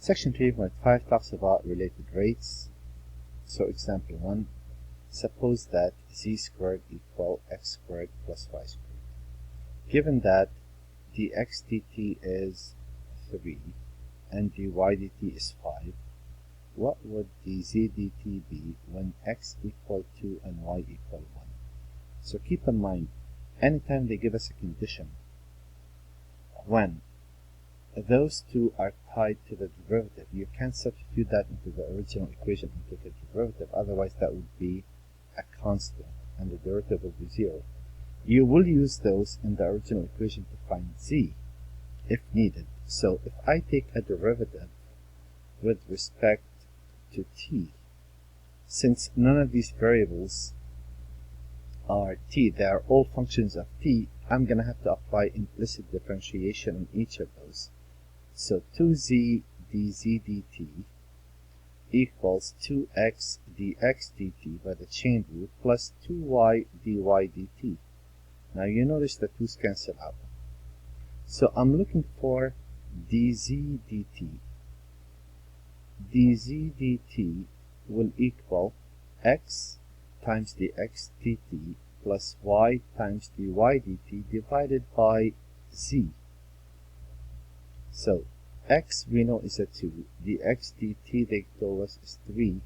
Section 3.5 talks about related rates. So example 1, suppose that z squared equal x squared plus y squared. Given that dx dt is 3 and dy dt is 5, what would dz dt be when x equal 2 and y equal 1? So keep in mind, anytime they give us a condition, when those two are tied to the derivative, you can't substitute that into the original equation and take a derivative, otherwise that would be a constant and the derivative will be 0. You will use those in the original equation to find z if needed. So if I take a derivative with respect to t, since none of these variables are t, they are all functions of t, I'm going to have to apply implicit differentiation on each of those. So 2z dz dt equals 2x dx dt by the chain rule plus 2y dy dt. Now you notice the 2's cancel out. So I'm looking for dz dt. dz dt will equal x times dx dt plus y times dy dt divided by z. So x we know is a 2, dx dt they told us is 3,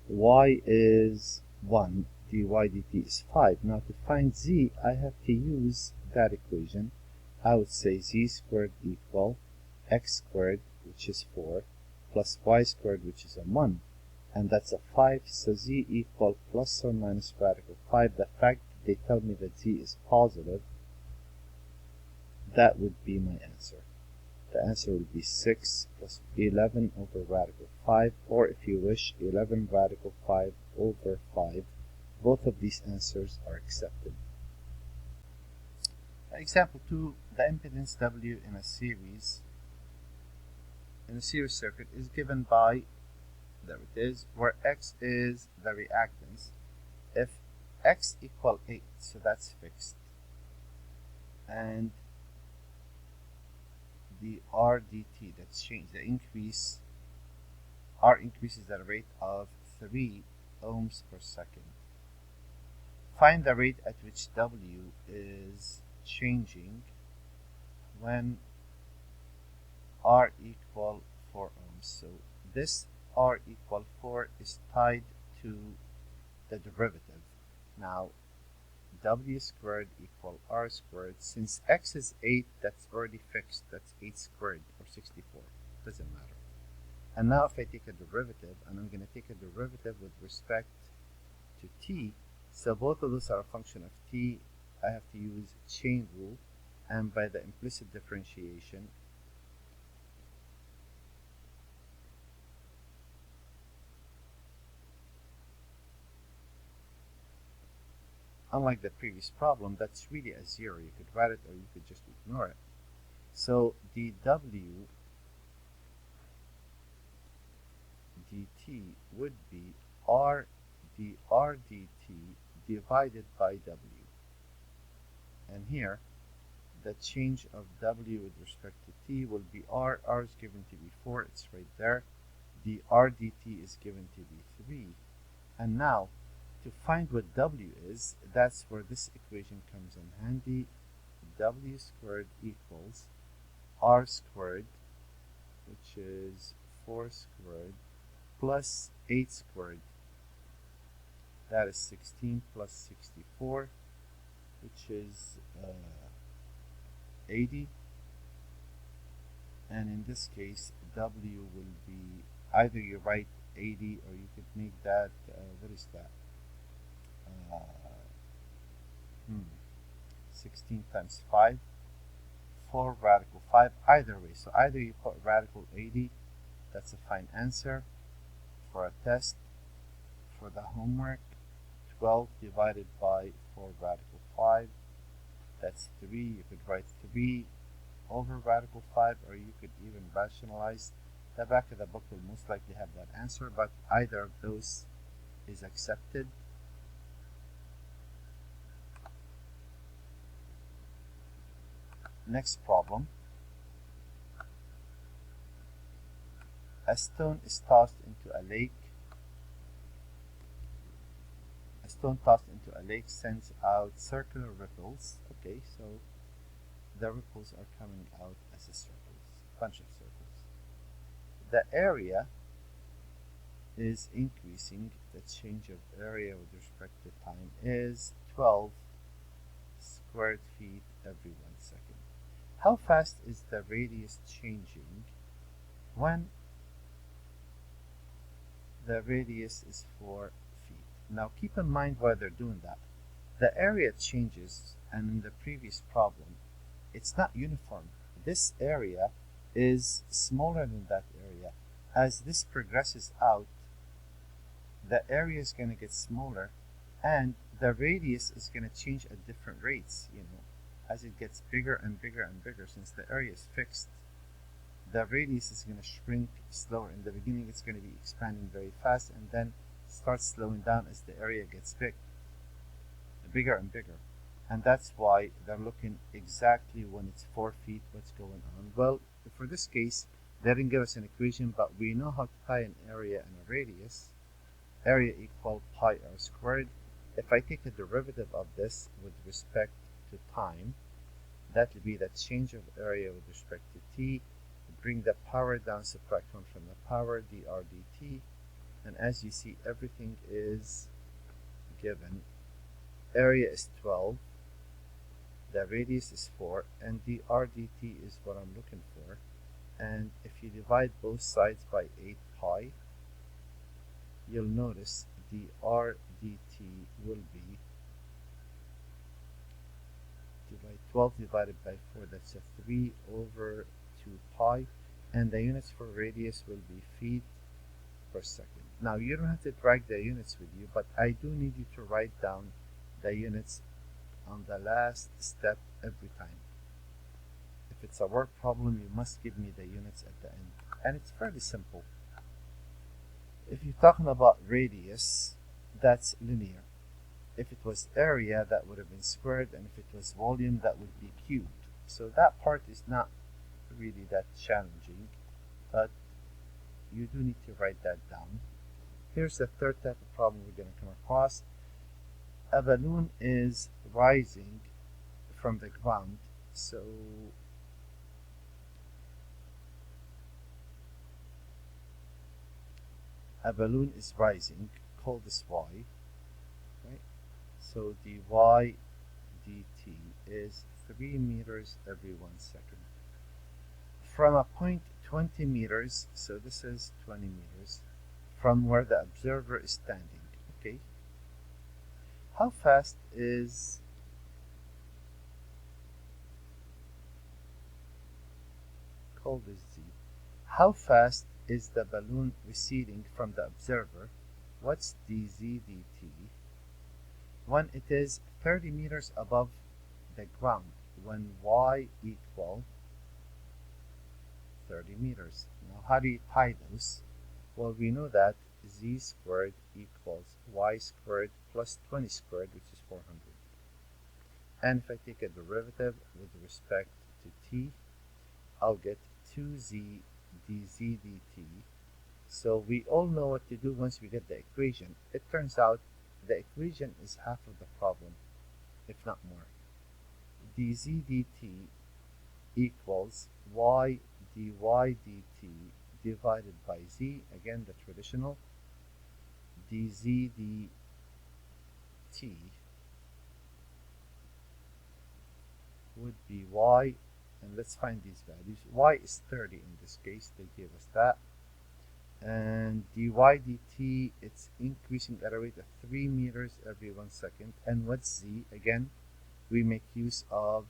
y is 1, dy dt is 5. Now to find z, I have to use that equation. I would say z squared equal x squared, which is 4, plus y squared, which is a 1, and that's a 5, so z equal plus or minus radical 5. The fact that they tell me that z is positive, that would be my answer. The answer will be 6 plus 11 over radical 5, or if you wish, 11 radical 5 over 5. Both of these answers are accepted. Example 2, the impedance W in a series circuit is given by, there it is, where X is the reactance. If X equal 8, so that's fixed, and the R dt, that's changed, the increase, R increases at a rate of 3 ohms per second. Find the rate at which W is changing when R equal 4 ohms. So this R equal 4 is tied to the derivative. Now W squared equal R squared. Since X is 8, that's already fixed. That's 8 squared, or 64. Doesn't matter. And now if I take a derivative, and I'm going to take a derivative with respect to t, so both of those are a function of t, I have to use chain rule, and by the implicit differentiation, unlike the previous problem, that's really a 0. You could write it or you could just ignore it. So dw dt would be r dr dt divided by w. And here, the change of w with respect to t will be r. R is given to be 4. It's right there. Dr dt is given to be 3. And now, to find what w is, that's where this equation comes in handy. W squared equals R squared, which is 4 squared, plus 8 squared. That is 16 plus 64, which is 80. And in this case, W will be, either you write 80 or you could make that, what is that? 16 times 5, 4 radical 5, either way. So either you put radical 80, that's a fine answer for a test. For the homework, 12 divided by 4 radical 5, that's 3. You could write 3 over radical 5, or you could even rationalize. The back of the book will most likely have that answer, but either of those is accepted. Next problem. A stone is tossed into a lake. A stone tossed into a lake sends out circular ripples. Okay, so the ripples are coming out as a bunch of circles. The area is increasing. The change of area with respect to time is 12 square feet every 1 second. How fast is the radius changing when the radius is 4 feet? Now keep in mind why they're doing that. The area changes, and in the previous problem, it's not uniform. This area is smaller than that area. As this progresses out, the area is going to get smaller, and the radius is going to change at different rates, as it gets bigger and bigger and bigger. Since the area is fixed, the radius is going to shrink slower. In the beginning, it's going to be expanding very fast, and then starts slowing down as the area gets bigger and bigger. And that's why they're looking exactly when it's 4 feet, what's going on. Well, for this case, they didn't give us an equation, but we know how to tie an area and a radius. Area equal pi r squared. If I take a derivative of this with respect to time, that will be the change of area with respect to t. Bring the power down, subtract 1 from the power, dr dt. And as you see, everything is given. Area is 12. The radius is 4, and dr dt is what I'm looking for. And if you divide both sides by 8 pi, you'll notice dr dt will be 12 divided by 4. That's a 3 over 2 pi, and the units for radius will be feet per second. Now you don't have to drag the units with you, but I do need you to write down the units on the last step every time. If it's a word problem, you must give me the units at the end, and it's fairly simple. If you're talking about radius, that's linear. If it was area, that would have been squared, and if it was volume, that would be cubed. So that part is not really that challenging, but you do need to write that down. Here's the third type of problem we're going to come across. A balloon is rising from the ground, so a balloon is rising, call this y, right? So dy dt is 3 meters every 1 second. From a point 20 meters, so this is 20 meters, from where the observer is standing, okay? How fast is call this z. How fast is the balloon receding from the observer? What's dz dt? When it is 30 meters above the ground, when y equal 30 meters. Now how do you tie those? Well, we know that z squared equals y squared plus 20 squared, which is 400. And if I take a derivative with respect to t, I'll get 2z dz dt. So we all know what to do once we get the equation. It turns out the equation is half of the problem, if not more. dz dt equals y dy dt divided by z, again the traditional, dz dt would be y, and let's find these values. Y is 30 in this case, they gave us that. And dy dt, it's increasing at a rate of 3 meters every 1 second. And what's z? Again, we make use of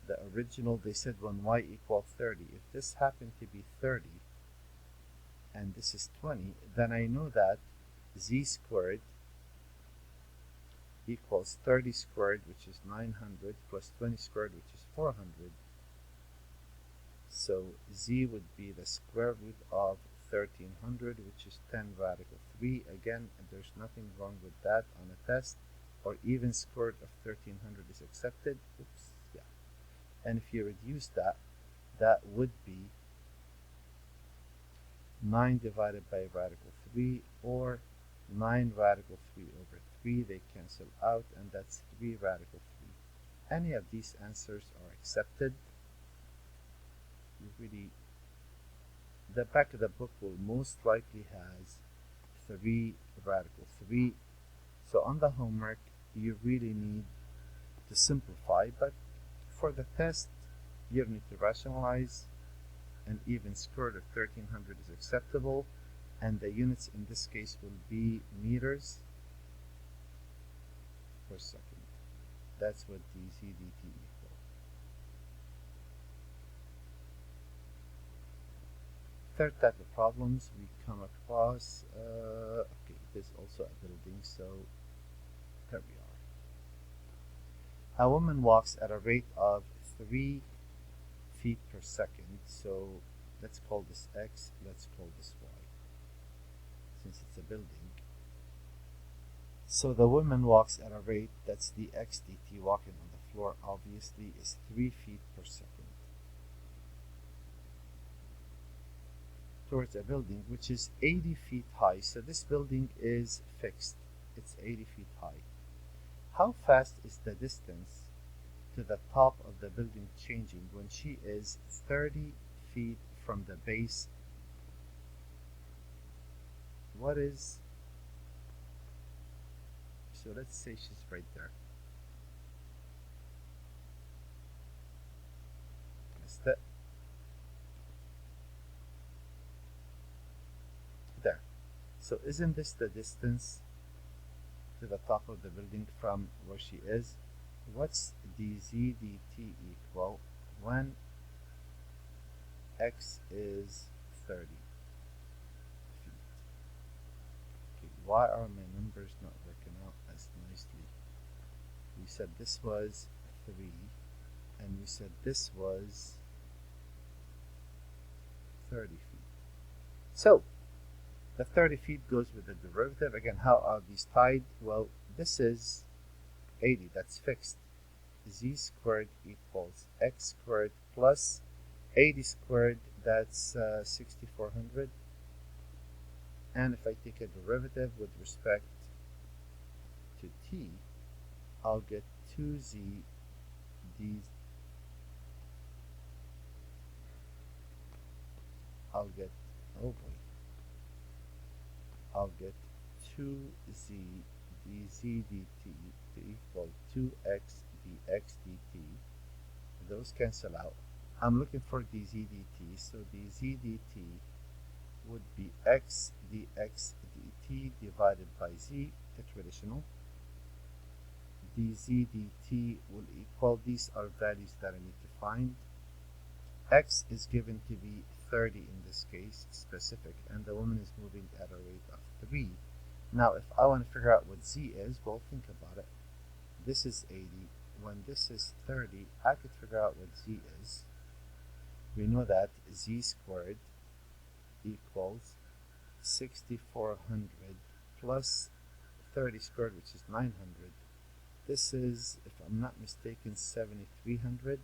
the original. They said when y equals 30. If this happened to be 30 and this is 20, then I know that z squared equals 30 squared, which is 900, plus 20 squared, which is 400. So z would be the square root of 1300, which is 10 radical 3. Again, there's nothing wrong with that on a test, or even square root of 1300 is accepted. Oops, yeah. And if you reduce that, that would be 9 divided by radical 3, or 9 radical 3 over 3. They cancel out, and that's 3 radical 3. Any of these answers are accepted. The back of the book will most likely has 3 radical 3. So on the homework, you really need to simplify, but for the test, you need to rationalize. An even square root of 1300 is acceptable, and the units in this case will be meters per second. That's what dc dt equal. Third type of problems we come across, okay, there's also a building, so here we are. A woman walks at a rate of 3 feet per second, so let's call this x, let's call this y, since it's a building. So the woman walks at a rate, that's the x dt, walking on the floor obviously, is 3 feet per second towards a building which is 80 feet high. So this building is fixed, it's 80 feet high. How fast is the distance to the top of the building changing when she is 30 feet from the base? What is, so let's say she's right there. Missed it. There. So isn't this the distance to the top of the building from where she is? What's dz dt equal when x is 30 feet? Okay, why are my numbers not working out as nicely? We said this was 3, and we said this was 30 feet. So the 30 feet goes with the derivative. Again, how are these tied? Well, this is 80, that's fixed. Z squared equals x squared plus 80 squared, that's 6400. And if I take a derivative with respect to t, I'll get 2z d, I'll get, oh boy, I'll get 2z dz dt to equal 2x dx dt. Those cancel out. I'm looking for dz dt, so dz dt would be x dx dt divided by z, the traditional. dz dt will equal, these are values that I need to find. X is given to be 30 in this case, specific, and the woman is moving at a rate of 3. Now, if I want to figure out what z is, well, think about it. This is 80. When this is 30, I could figure out what z is. We know that z squared equals 6400 plus 30 squared, which is 900. This is, if I'm not mistaken, 7300.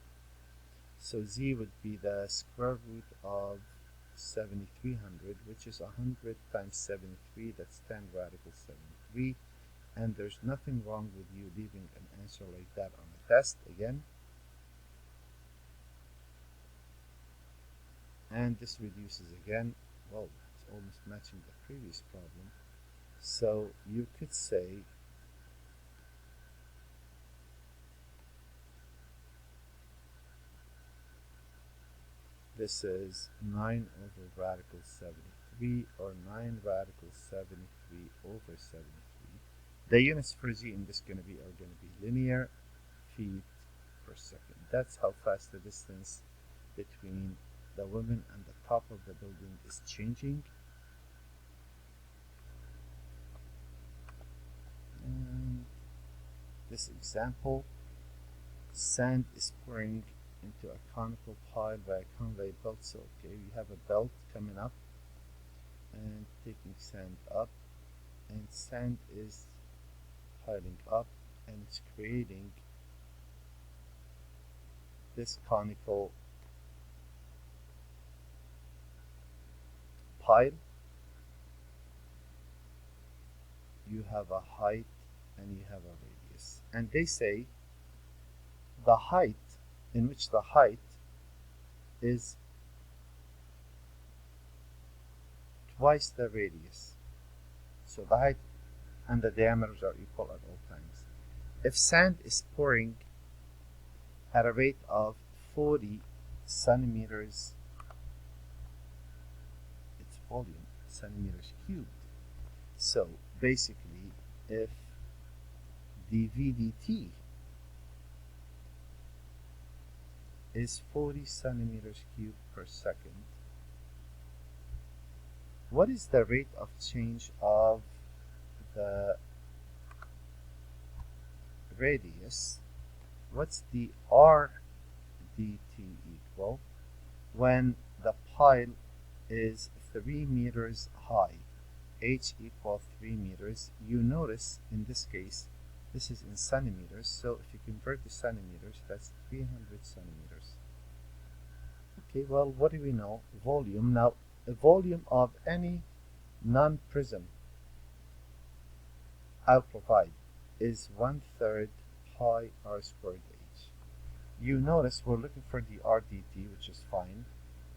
So z would be the square root of 7300, which is 100 times 73, that's 10 radical 73. And there's nothing wrong with you leaving an answer like that on the test again. And this reduces again. Well, it's almost matching the previous problem. So you could say this is 9 over radical 73, or 9 radical 73 over 73. The units for z in this are going to be linear feet per second. That's how fast the distance between the woman and the top of the building is changing. And this example, sand is pouring into a conical pile by a conveyor belt. So okay, we have a belt coming up and taking sand up, and sand is piling up, and it's creating this conical pile, you have a height, and you have a radius. And they say the height, in which the height is twice the radius. So the height and the diameters are equal at all times. If sand is pouring at a rate of 40 centimeters, its volume, centimeters cubed. So basically, if the VDT is 40 centimeters cubed per second, what is the rate of change of the radius? What's the RDT equal when the pile is 3 meters high? H equals 3 meters. You notice in this case, this is in centimeters, so if you convert to centimeters, that's 300 centimeters. Okay, well, what do we know? Volume. Now, the volume of any non-prism I'll provide is 1/3 pi r squared h. You notice we're looking for the RDT, which is fine.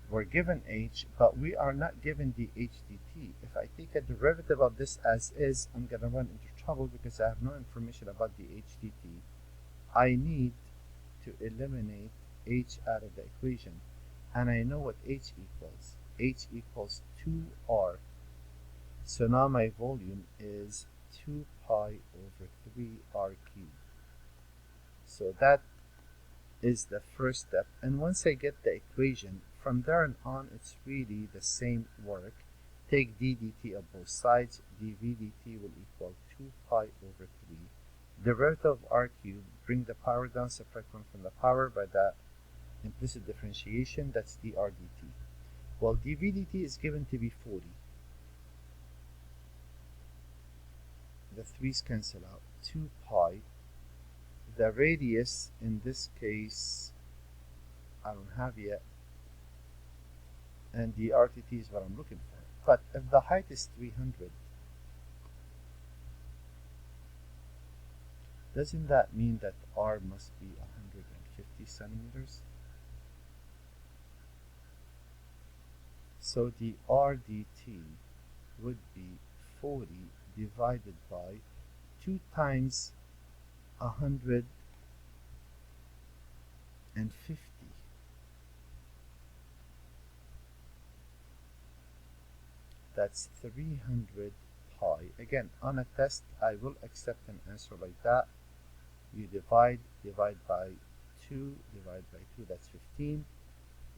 We're given h, but we are not given the HDT. If I take a derivative of this as is, I'm going to run into trouble because I have no information about the HDT. I need to eliminate h out of the equation, and I know what h equals. H equals 2r. So now my volume is 2 pi over 3r cubed. So that is the first step. And once I get the equation, from there on it's really the same work. Take ddt of both sides. dvdt will equal 2 pi over 3. Derivative of r cubed, bring the power down, subtract 1 from the power by the implicit differentiation, that's drdt. Well, dvdt is given to be 40. The 3's cancel out. 2 pi. The radius in this case I don't have yet, and the RTT is what I'm looking for. But if the height is 300, doesn't that mean that R must be 150 centimeters? So the RDT would be 40 divided by 2 times 150. That's 300 pi. Again, on a test, I will accept an answer like that. You divide by 2, divide by 2, that's 15.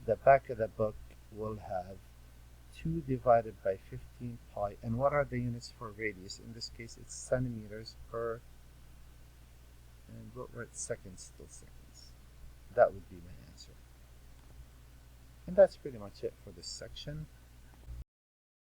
The back of the book will have 2 divided by 15 pi. And what are the units for radius? In this case, it's centimeters per, and we're at seconds, still seconds. That would be my answer. And that's pretty much it for this section.